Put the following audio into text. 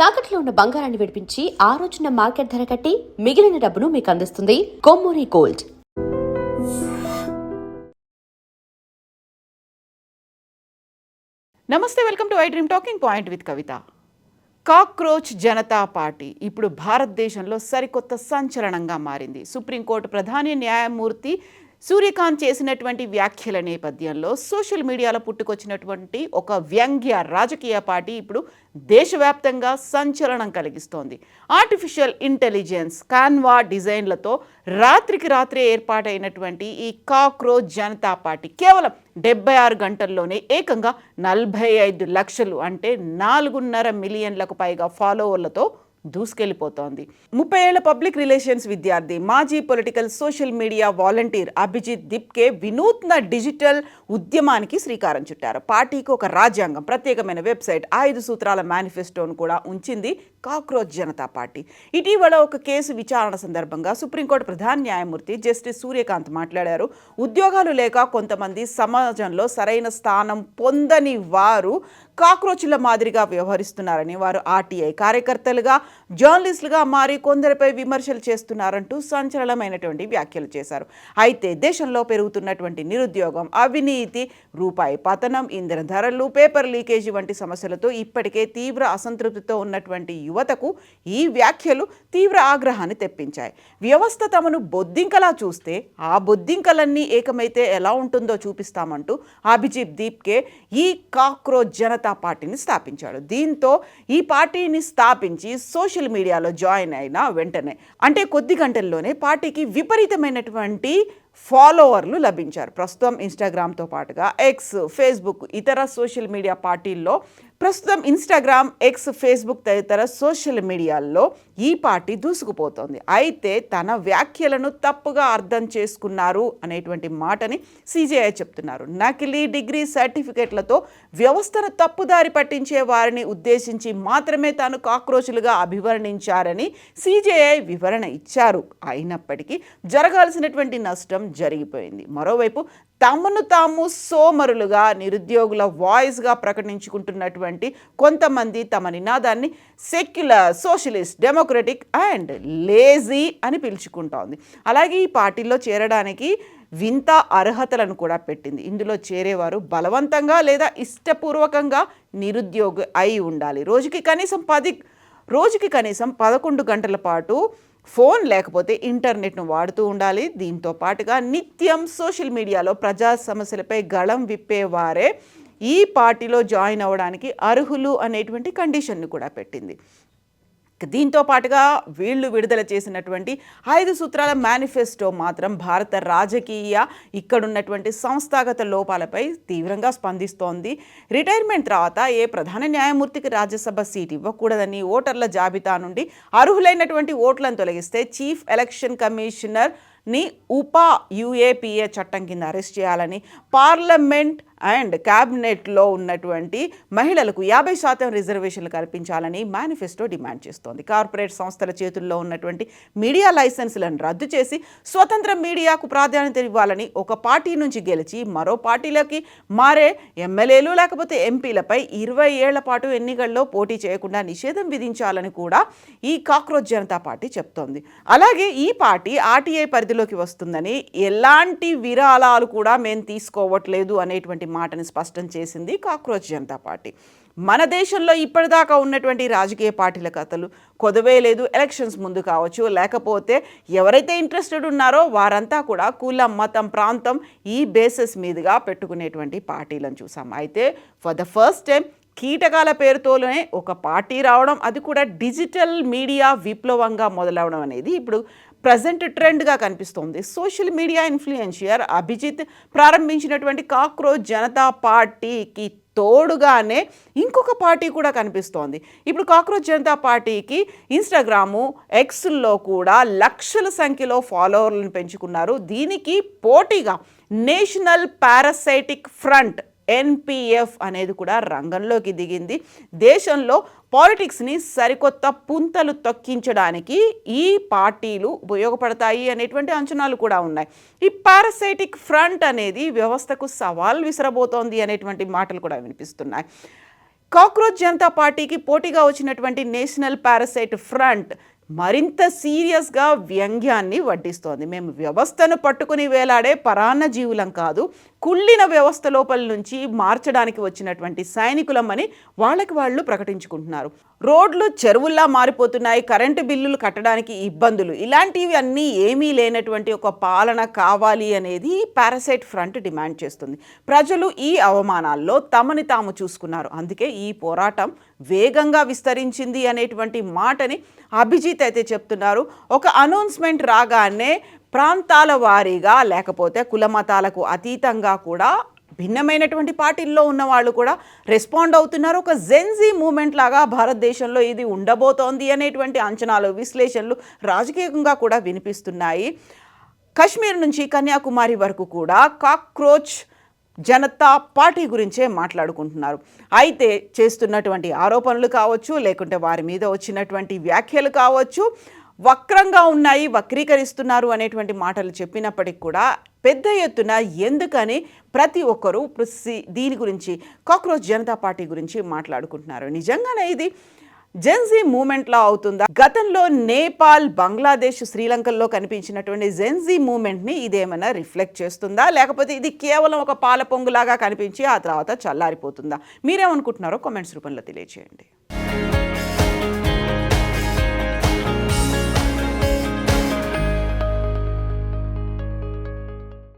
తాకట్లో ఉన్న బంగారాన్ని విడిపించి ఆ రోజున మార్కెట్ ధర కట్టి మిగిలిన డబ్బును మీకు అందిస్తుంది కొమ్మూరి గోల్డ్. నమస్తే, welcome to I dream talking point with Kavitha. Cockroach Janata party ఇప్పుడు భారతదేశంలో సరికొత్త సంచలనంగా మారింది. సుప్రీంకోర్టు ప్రధాన న్యాయమూర్తి సూర్యకాంత్ చేసినటువంటి వ్యాఖ్యల నేపథ్యంలో సోషల్ మీడియాలో పుట్టుకొచ్చినటువంటి ఒక వ్యంగ్య రాజకీయ పార్టీ ఇప్పుడు దేశవ్యాప్తంగా సంచలనం కలిగిస్తోంది. ఆర్టిఫిషియల్ ఇంటెలిజెన్స్ కాన్వా డిజైన్లతో రాత్రికి రాత్రే ఏర్పాటైనటువంటి ఈ కాక్రోచ్ జనతా పార్టీ కేవలం 76 గంటల్లోనే ఏకంగా 45 లక్షలు అంటే 4.5 మిలియన్లకు పైగా ఫాలోవర్లతో దూసుకెళ్లిపోతోంది. 30 ఏళ్ల పబ్లిక్ రిలేషన్స్ విద్యార్థి, మాజీ political social media volunteer Abhijit Dipke వినూత్న డిజిటల్ ఉద్యమానికి శ్రీకారం చుట్టారు. పార్టీకి ఒక రాజ్యాంగం, ప్రత్యేకమైన వెబ్సైట్, 5 సూత్రాల మేనిఫెస్టోను కూడా ఉంచింది కాక్రోచ్ జనతా పార్టీ. ఇటీవల ఒక కేసు విచారణ సందర్భంగా సుప్రీంకోర్టు ప్రధాన న్యాయమూర్తి జస్టిస్ సూర్యకాంత్ మాట్లాడారు. ఉద్యోగాలు లేక కొంతమంది సమాజంలో సరైన స్థానం పొందని వారు కాక్రోచ్ల మాదిరిగా వ్యవహరిస్తున్నారని, వారు ఆర్టీఐ కార్యకర్తలుగా, జర్నలిస్టులుగా మారి కొందరిపై విమర్శలు చేస్తున్నారంటూ సంచలనమైనటువంటి వ్యాఖ్యలు చేశారు. అయితే దేశంలో పెరుగుతున్నటువంటి నిరుద్యోగం, అవినీతి, రూపాయి పతనం, ఇంధన ధరలు, పేపర్ లీకేజీ వంటి సమస్యలతో ఇప్పటికే తీవ్ర అసంతృప్తితో ఉన్నటువంటి యువతకు ఈ వ్యాఖ్యలు తీవ్ర ఆగ్రహాన్ని తెప్పించాయి. వ్యవస్థ తమను బొద్దింకలా చూస్తే ఆ బొద్దింకలన్నీ ఏకమైతే ఎలా ఉంటుందో చూపిస్తామంటూ అభిజిత్ దీప్కే ఈ కాక్రోచ్ జనతా పార్టీని స్థాపించాడు. దీంతో ఈ పార్టీని స్థాపించి సోషల్ మీడియాలో జాయిన్ అయిన వెంటనే అంటే కొద్ది గంటల్లోనే పార్టీకి విపరీతమైనటువంటి ఫాలోవర్లు లభించారు. ప్రస్తుతం ఇన్స్టాగ్రామ్తో పాటుగా ఎక్స్, ఫేస్బుక్, ఇతర సోషల్ మీడియా పార్టీల్లో ఇన్స్టాగ్రామ్, ఎక్స్, ఫేస్బుక్ తదితర సోషల్ మీడియాల్లో ఈ పార్టీ దూసుకుపోతోంది. అయితే తన వ్యాఖ్యలను తప్పుగా అర్థం చేసుకున్నారు అనేటువంటి మాటని సిజేఐ చెప్తున్నారు. నకిలీ డిగ్రీ సర్టిఫికెట్లతో వ్యవస్థను తప్పుదారి పట్టించే వారిని ఉద్దేశించి మాత్రమే తాను కాక్రోచ్లుగా అభివర్ణించారని సిజేఐ వివరణ ఇచ్చారు. అయినప్పటికీ జరగాల్సినటువంటి నష్టం జరిగిపోయింది. మరోవైపు తమను తాము సోమరులుగా, నిరుద్యోగుల వాయిస్గా ప్రకటించుకుంటున్నటువంటి కొంతమంది తమ నినాదాన్ని secular, socialist, democratic and lazy అని పిలుచుకుంటోంది. అలాగే ఈ పార్టీలో చేరడానికి వింత అర్హతలను కూడా పెట్టింది. ఇందులో చేరేవారు బలవంతంగా లేదా ఇష్టపూర్వకంగా నిరుద్యోగి అయి ఉండాలి. రోజుకి కనీసం 11 గంటల పాటు ఫోన్ లేకపోతే ఇంటర్నెట్ను వాడుతూ ఉండాలి. దీంతో పాటుగా నిత్యం సోషల్ మీడియాలో ప్రజా సమస్యలపై గళం విప్పేవారే ఈ పార్టీలో జాయిన్ అవ్వడానికి అర్హులు అనేటువంటి కండిషన్ను కూడా పెట్టింది. దీంతో పాటుగా వీళ్ళు విడుదల చేసినటువంటి 5 సూత్రాల మేనిఫెస్టో మాత్రం భారత రాజకీయ ఇక్కడున్నటువంటి సంస్థాగత లోపాలపై తీవ్రంగా స్పందిస్తోంది. రిటైర్మెంట్ తర్వాత ఏ ప్రధాన న్యాయమూర్తికి రాజ్యసభ సీట్ ఇవ్వకూడదని, ఓటర్ల జాబితా నుండి అర్హులైనటువంటి ఓట్లను తొలగిస్తే చీఫ్ ఎలక్షన్ కమిషనర్ని యుఏపీఏ చట్టం కింద అరెస్ట్ చేయాలని, పార్లమెంట్ అండ్ క్యాబినెట్లో ఉన్నటువంటి మహిళలకు 50% రిజర్వేషన్లు కల్పించాలని మేనిఫెస్టో డిమాండ్ చేస్తోంది. కార్పొరేట్ సంస్థల చేతుల్లో ఉన్నటువంటి మీడియా లైసెన్సులను రద్దు చేసి స్వతంత్ర మీడియాకు ప్రాధాన్యత ఇవ్వాలని, ఒక పార్టీ నుంచి గెలిచి మరో పార్టీలోకి మారే ఎమ్మెల్యేలు లేకపోతే ఎంపీలపై 20 ఏళ్ల పాటు ఎన్నికల్లో పోటీ చేయకుండా నిషేధం విధించాలని కూడా ఈ కాక్రోచ్ జనతా పార్టీ చెప్తోంది. అలాగే ఈ పార్టీ ఆర్టీఐ పరిధిలోకి వస్తుందని, ఎలాంటి విరాళాలు కూడా మేము తీసుకోవట్లేదు అనేటువంటి మాటని స్పష్టం చేసింది కాక్రోచ్ జనతా పార్టీ. మన దేశంలో ఇప్పటిదాకా ఉన్నటువంటి రాజకీయ పార్టీల కథలు కొదవే లేదు. ఎలక్షన్స్ ముందు కావచ్చు, లేకపోతే ఎవరైతే ఇంట్రెస్టెడ్ ఉన్నారో వారంతా కూడా కులం, మతం, ప్రాంతం ఈ బేసిస్ మీదుగా పెట్టుకునేటువంటి పార్టీలను చూసాం. అయితే ఫర్ ద ఫస్ట్ టైం కీటకాల పేరుతోనే ఒక పార్టీ రావడం, అది కూడా డిజిటల్ మీడియా విప్లవంగా మొదలవడం అనేది ఇప్పుడు ప్రజెంట్ ట్రెండ్గా కనిపిస్తోంది. సోషల్ మీడియా ఇన్ఫ్లుయెన్షియర్ అభిజిత్ ప్రారంభించినటువంటి కాక్రోచ్ జనతా పార్టీకి తోడుగానే ఇంకొక పార్టీ కూడా కనిపిస్తోంది. ఇప్పుడు కాక్రోచ్ జనతా పార్టీకి ఇన్స్టాగ్రాము, ఎక్స్లో కూడా లక్షల సంఖ్యలో ఫాలోవర్లను పెంచుకున్నారు. దీనికి పోటీగా నేషనల్ పారాసైటిక్ ఫ్రంట్ ఎన్పిఎఫ్ అనేది కూడా రంగంలోకి దిగింది. దేశంలో పాలిటిక్స్ని సరికొత్త పుంతలు తొక్కించడానికి ఈ పార్టీలు ఉపయోగపడతాయి అనేటువంటి అంచనాలు కూడా ఉన్నాయి. ఈ పారాసైటిక్ ఫ్రంట్ అనేది వ్యవస్థకు సవాల్ విసరబోతోంది అనేటువంటి మాటలు కూడా వినిపిస్తున్నాయి. కాక్రోచ్ జనతా పార్టీకి పోటీగా వచ్చినటువంటి నేషనల్ పారాసైట్ ఫ్రంట్ మరింత సీరియస్గా వ్యంగ్యాన్ని వడ్డిస్తోంది. మేము వ్యవస్థను పట్టుకుని వేలాడే పరాన్న జీవులం కాదు, కుళ్ళిన వ్యవస్థ లోపల నుంచి మార్చడానికి వచ్చినటువంటి సైనికులమని వాళ్ళకి వాళ్ళు ప్రకటించుకుంటున్నారు. రోడ్లు చెరువుల్లా మారిపోతున్నాయి, కరెంటు బిల్లులు కట్టడానికి ఇబ్బందులు, ఇలాంటివి అన్నీ ఏమీ లేనటువంటి ఒక పాలన కావాలి అనేది పారాసైట్ ఫ్రంట్ డిమాండ్ చేస్తుంది. ప్రజలు ఈ అవమానాల్లో తమని తాము చూసుకున్నారు, అందుకే ఈ పోరాటం వేగంగా విస్తరించింది అనేటువంటి మాటని అభిజిత్ అయితే చెప్తున్నారు. ఒక అనౌన్స్మెంట్ రాగానే ప్రాంతాల వారీగా లేకపోతే కులమతాలకు అతీతంగా కూడా భిన్నమైనటువంటి పార్టీల్లో ఉన్న వాళ్ళు కూడా రెస్పాండ్ అవుతున్నారు. ఒక జెన్జీ మూమెంట్ లాగా భారతదేశంలో ఇది ఉండబోతోంది అనేటువంటి అంచనాలు, విశ్లేషణలు రాజకీయంగా కూడా వినిపిస్తున్నాయి. కశ్మీర్ నుంచి కన్యాకుమారి వరకు కూడా కాక్రోచ్ జనతా పార్టీ గురించే మాట్లాడుకుంటున్నారు. అయితే చేస్తున్నటువంటి ఆరోపణలు కావచ్చు, లేకుంటే వారి మీద వచ్చినటువంటి వ్యాఖ్యలు కావచ్చు, వక్రంగా ఉన్నాయి, వక్రీకరిస్తున్నారు అనేటువంటి మాటలు చెప్పినప్పటికి కూడా పెద్ద ఎత్తున ఎందుకని ప్రతి ఒక్కరూ దీని గురించి, కాక్రోచ్ జనతా పార్టీ గురించి మాట్లాడుకుంటున్నారు. నిజంగానే ఇది జెన్జీ మూమెంట్లా అవుతుందా? గతంలో నేపాల్, బంగ్లాదేశ్, శ్రీలంకల్లో కనిపించినటువంటి జెన్జీ మూమెంట్ని ఇదేమైనా రిఫ్లెక్ట్ చేస్తుందా, లేకపోతే ఇది కేవలం ఒక పాల పొంగులాగా కనిపించి ఆ తర్వాత చల్లారిపోతుందా? మీరేమనుకుంటున్నారో కామెంట్స్ రూపంలో తెలియజేయండి.